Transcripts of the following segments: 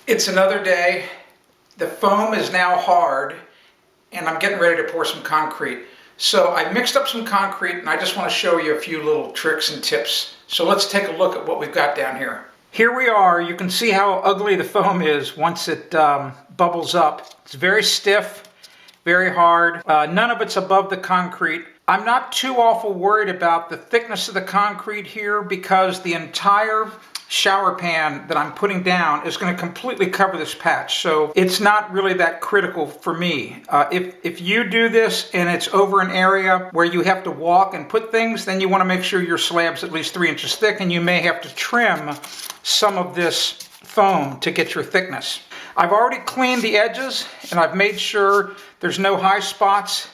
It's another day. The foam is now hard and I'm getting ready to pour some concrete. So I mixed up some concrete and I just want to show you a few little tricks and tips. So let's take a look at what we've got down here. Here we are. You can see how ugly the foam is once it bubbles up. It's very stiff, very hard. None of it's above the concrete. I'm not too awful worried about the thickness of the concrete here because the entire shower pan that I'm putting down is going to completely cover this patch, so it's not really that critical for me. If you do this and it's over an area where you have to walk and put things, then you want to make sure your slab's at least 3 inches thick, and you may have to trim some of this foam to get your thickness. I've already cleaned the edges and I've made sure there's no high spots.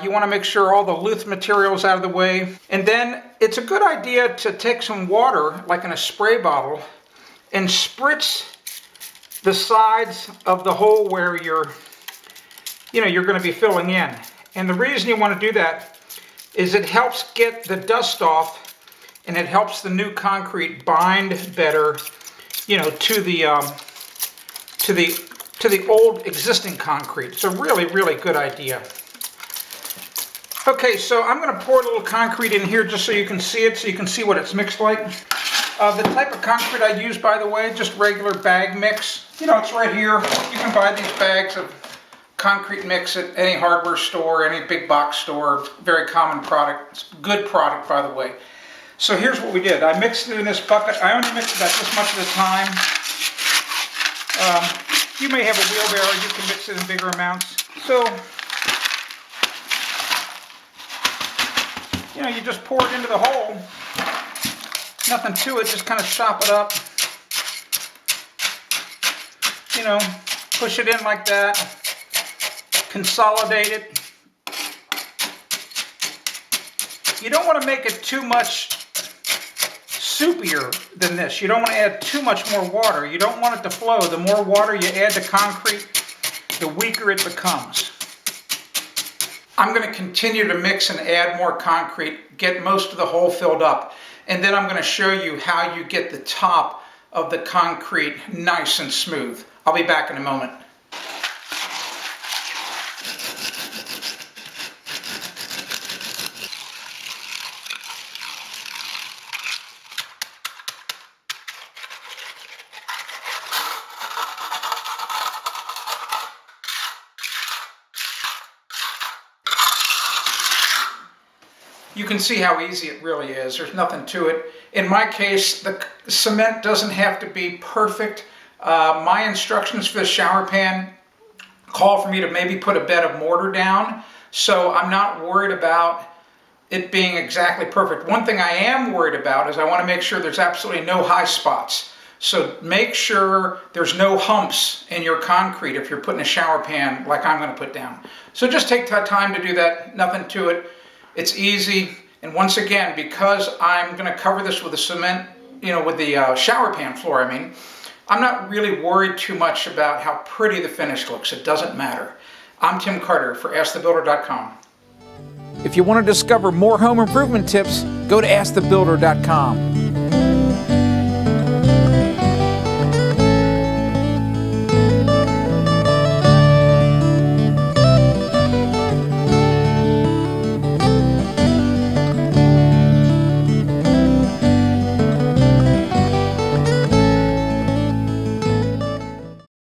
You want to make sure all the loose material is out of the way. And then it's a good idea to take some water, like in a spray bottle, and spritz the sides of the hole where you're going to be filling in. And the reason you want to do that is it helps get the dust off and it helps the new concrete bind better, to the old existing concrete. It's a really, really good idea. Okay, so I'm going to pour a little concrete in here just so you can see it, so you can see what it's mixed like. The type of concrete I use, by the way, just regular bag mix. It's right here. You can buy these bags of concrete mix at any hardware store, any big box store. Very common product. It's a good product, by the way. So here's what we did. I mixed it in this bucket. I only mixed about this much at a time. You may have a wheelbarrow. You can mix it in bigger amounts. So, you just pour it into the hole. Nothing to it, just kind of chop it up. Push it in like that. Consolidate it. You don't want to make it too much soupier than this. You don't want to add too much more water. You don't want it to flow. The more water you add to concrete, the weaker it becomes. I'm going to continue to mix and add more concrete, get most of the hole filled up, and then I'm going to show you how you get the top of the concrete nice and smooth. I'll be back in a moment. You can see how easy it really is. There's nothing to it. In my case, the cement doesn't have to be perfect. My instructions for the shower pan call for me to maybe put a bed of mortar down, so I'm not worried about it being exactly perfect. One thing I am worried about is I want to make sure there's absolutely no high spots. So make sure there's no humps in your concrete if you're putting a shower pan like I'm going to put down. So just take time to do that. Nothing to it. It's easy, and once again, because I'm going to cover this with the cement, with the shower pan floor, I'm not really worried too much about how pretty the finish looks. It doesn't matter. I'm Tim Carter for AskTheBuilder.com. If you want to discover more home improvement tips, go to AskTheBuilder.com.